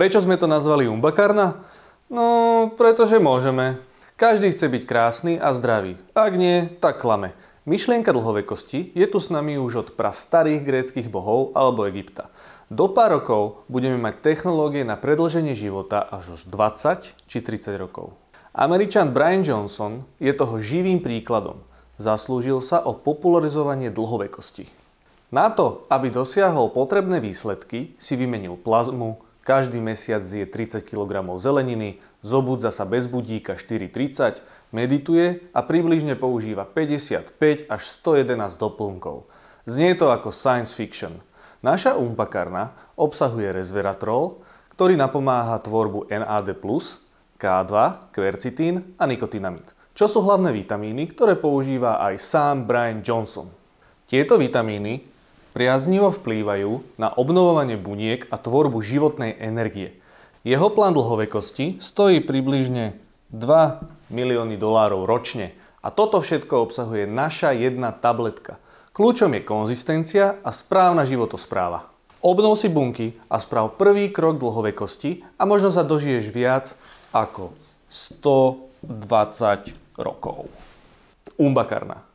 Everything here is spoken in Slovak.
Prečo sme to nazvali Umbakarna? No, pretože môžeme. Každý chce byť krásny a zdravý. Ak nie, tak klame. Myšlienka dlhovekosti je tu s nami už od prastarých gréckych bohov alebo Egypta. Do pár rokov budeme mať technológie na predĺženie života až 20 či 30 rokov. Američan Brian Johnson je toho živým príkladom. Zaslúžil sa o popularizovanie dlhovekosti. Na to, aby dosiahol potrebné výsledky, si vymenil plazmu, každý mesiac zje 30 kg zeleniny, zobudza sa bez budíka 4:30, medituje a približne používa 55 až 111 doplnkov. Znie to ako science fiction. Naša Umbakarna obsahuje resveratrol, ktorý napomáha tvorbu NAD+, K2, kvercitín a nikotinamid, čo sú hlavné vitamíny, ktoré používa aj sám Brian Johnson. Tieto vitamíny priaznivo vplývajú na obnovovanie buniek a tvorbu životnej energie. Jeho plán dlhovekosti stojí približne $2 milióny ročne a toto všetko obsahuje naša jedna tabletka. Kľúčom je konzistencia a správna životospráva. Obnov si bunky a správ prvý krok dlhovekosti a možno sa dožiješ viac ako 120 rokov. Umbakarna.